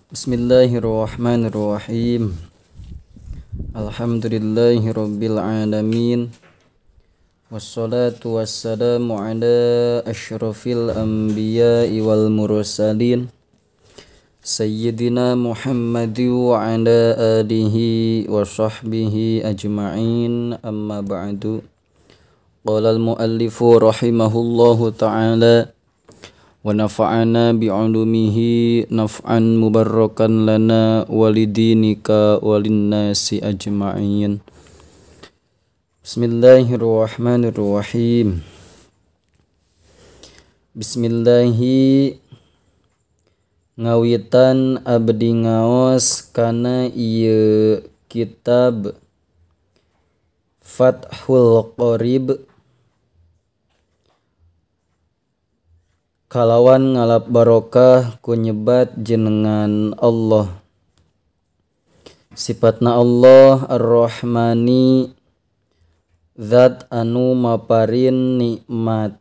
Bismillahirrahmanirrahim. Alhamdulillahirabbil alamin. Wassalatu wassalamu ala asyrafil anbiya'i wal mursalin. Sayyidina Muhammadi wa ala alihi wa sahbihi ajma'in. Amma ba'du. Qala al-muallifu rahimahullahu ta'ala wa nafa'ana bi'ulumihi naf'an mubarrakan lana walidinika walinnasi ajma'in. Bismillahirrahmanirrahim. Bismillahi ngawitan abdi ngaos kana ieu kitab Fathul Qorib kalawan ngalap barokah ku nyebat jenengan Allah. Sifatna Allah Ar-Rahmani, zat anu maparin nikmat.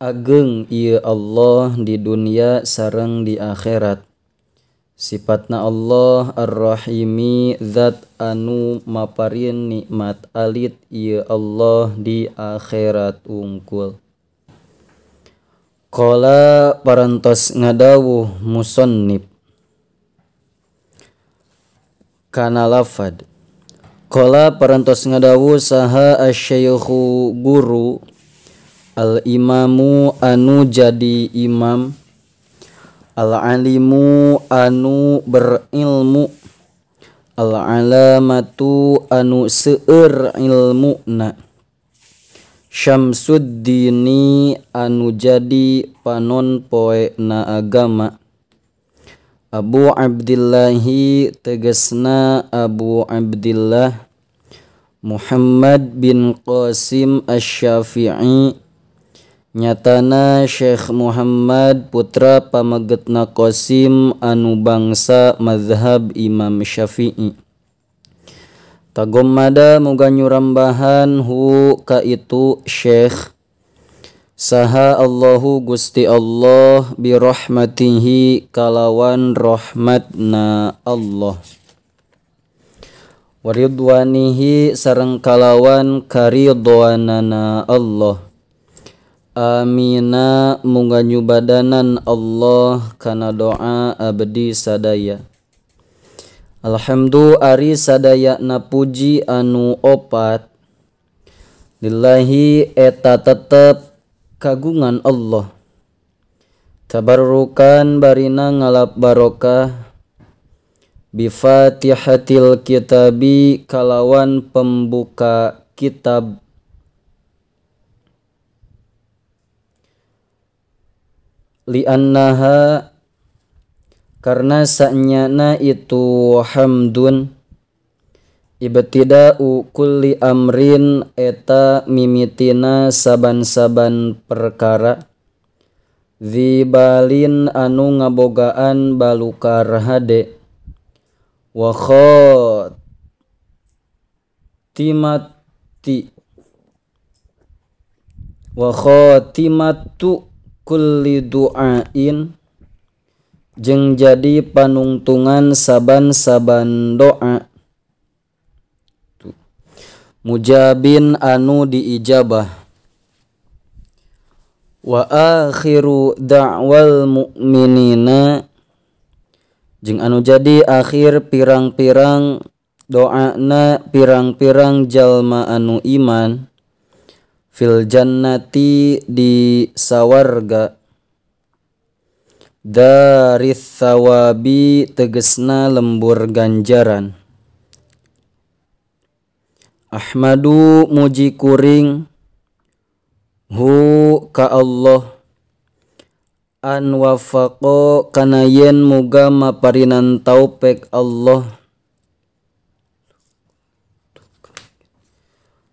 Ageng ieu Allah di dunia sareng di akhirat. Sifatna Allah Ar-Rahimi, zat anu maparin nikmat alit ieu Allah di akhirat ungkul. Qala parantos ngadawuh musannif kana lafad. Qala parantos ngadawuh saha asy-syaikhu guru al-imamu anu jadi imam, al-alimu anu berilmu, al-alamatu anu seueur ilmuna, Syamsuddini anu jadi panon poe na agama, Abu Abdillahi tegasna Abu Abdillah, Muhammad bin Qasim Asy-Syafi'i nyatana Syekh Muhammad putra pamagetna Qasim anu bangsa mazhab Imam Syafi'i. Tagommada muga nyurambahan hu ka itu Syekh saha Allahu Gusti Allah bi rahmatihi kalawan rahmatna Allah, waridwanihi sareng kalawan karidwanana Allah. Amina muga nyubadanan Allah kana doa abdi sadaya. Alhamdu ari sadayana puji anu opat lillahi eta tetep kagungan Allah. Tabarrukan barina ngalap barokah bi Fatihatil kitabi kalawan pembuka kitab, li annaha karena sa'nyana itu hamdun ibtida'u kulli amrin eta mimitina saban-saban perkara, zibalin anu ngabogaan balukar hade, wa khatimatu kulli du'ain jeung jadi panungtungan saban-saban doa, mujabin anu diijabah, wa akhiru da'wal mu'minina jeung anu jadi akhir pirang-pirang doana pirang-pirang jalma anu iman, fil jannati di sawarga, daris sawabi tegesna lembur ganjaran. Ahmadu muji kuring hu ka Allah an wafaqo kana yen muga maparinan taufik Allah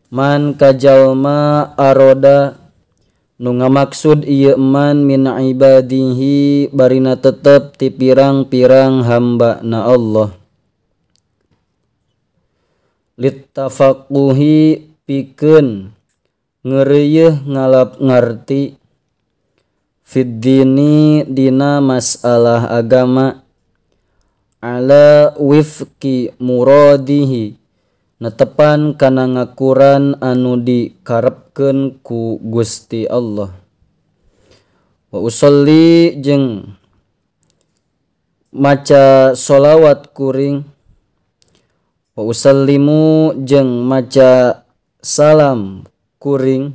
man kajalma aroda nu ngamaksud ieu man min ibadihi barina tetep ti pirang-pirang hamba na Allah, littafaquhi pikeun ngeureuyeuh ngalap ngarti, fid dini dina masalah agama, ala wifqi muradihi netepan kana ngakuran anu dikarepkeun ku Gusti Allah. Wa usolli jeung maca sholawat kuring, wa usallimu jeung maca salam kuring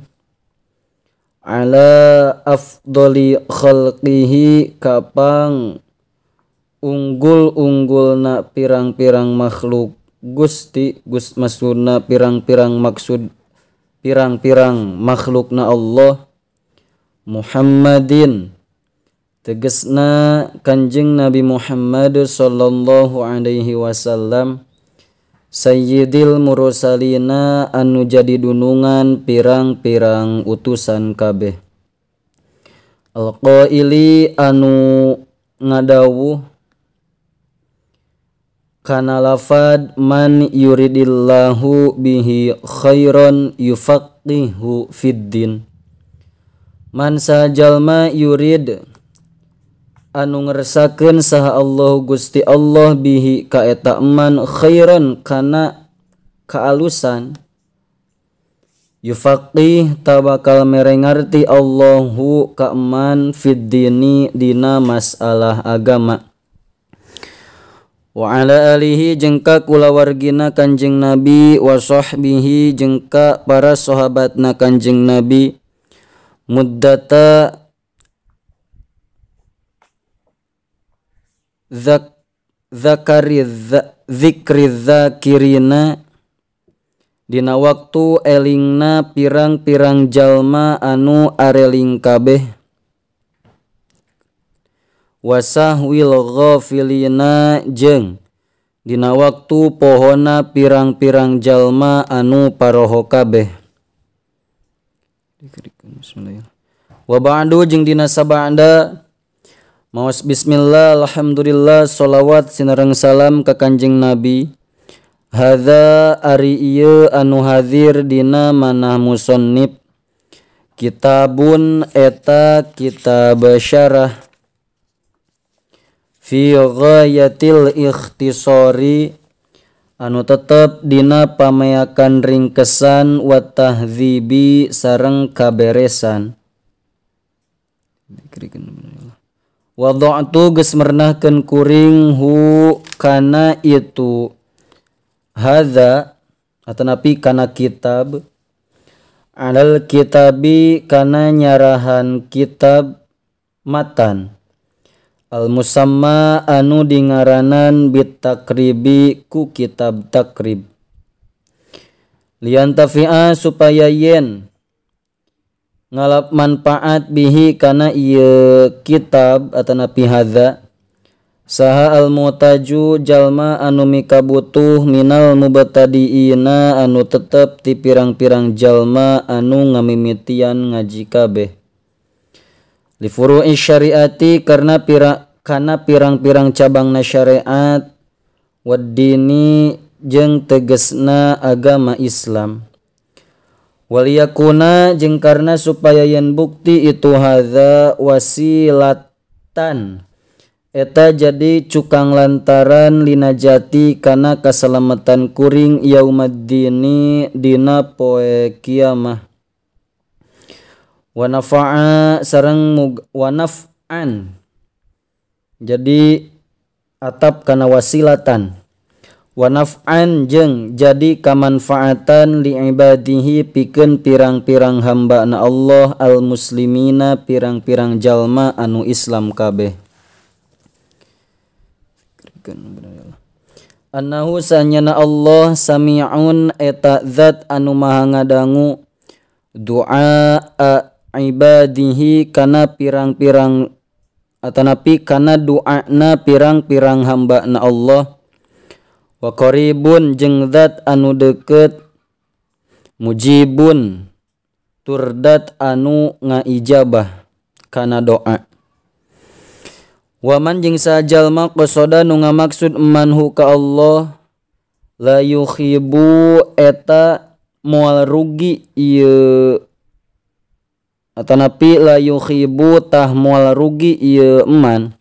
ala afdoli khalqihi kapang unggul-unggulna pirang-pirang makhluk Gusti maksudna pirang-pirang makhlukna Allah, Muhammadin tegesna Kanjeng Nabi Muhammad sallallahu alaihi wasallam, sayyidil mursalina anu jadi dunungan pirang-pirang utusan kabeh, alqaili anu ngadawuh kana lafad man yuridillahu bihi khairan yufaqihu fiddin, man sajalma yurid anu ngersakeun saha Allah Gusti Allah bihi ka eta man khairan kana kaalusan, yufaqih tabakal merengarti Allahu ka man fiddini dina masalah agama. Wa ala alihi jengka kulawargina Kanjeng Nabi wa sahbihi jengka para sahabatna Kanjeng Nabi muddata zikri dzakirina dina waktu elingna pirang-pirang jalma anu areling kabeh, wasahwil ghafilina jeung dina waktu pohona pirang-pirang jalma anu paroho kabeh. Wa ba'du jeung dina sabanda maos bismillah alhamdulillah sholawat sinareng salam ka Kanjeng Nabi. Hadza ari ieu anu hadir dina manah musannif kitabun eta kitab syarah fi ghayatil ikhtisari anu tetep dina pameakan ringkesan wa tahdzibi sareng kaberesan. Wada'tu geus mernahkeun kuring hu kana itu hadza atanapi kana kitab alal kitabi kana nyarahan kitab matan al musamma anu dingaranan bit takribi ku kitab takrib, lian tafi'a supaya yen ngalap manfaat bihi kana ieu kitab atanapi hadza saha al mutaju jalma anu mikabutuh minal mubtadiina anu tetep ti pirang-pirang jalma anu ngamimitian ngaji kabeh, li furu'i syariati karena pirang-pirang cabangna syariat, waddini jeung tegesna agama Islam, waliyakuna jeung karna supaya yen bukti itu hadza wasilatan eta jadi cukang lantaran linajati kana kasalamatan kuring yaumaddini dina poe kiamah, wa nafa'a sareng wa naf'an jadi atap kana wasilatan, wa naf'an jeung jadi kamanfaatan li ibadihi pikeun pirang-pirang hamba na Allah al muslimina pirang-pirang jalma anu Islam kabeh. Annahu sanyana Allah sami'un eta zat anu maha ngadangu du'a ibadihi kana pirang-pirang atanapi kana du'ana pirang-pirang hamba na Allah, wa qaribun jeung zat anu deukeut mujibun turdat anu ngaijabah kana doa. Waman jeung sajalma qasada nu ngamaksud manhu ka Allah la yukhibu eta moal rugi ieu atanapi la yukhibu tah moal rugi ieu eman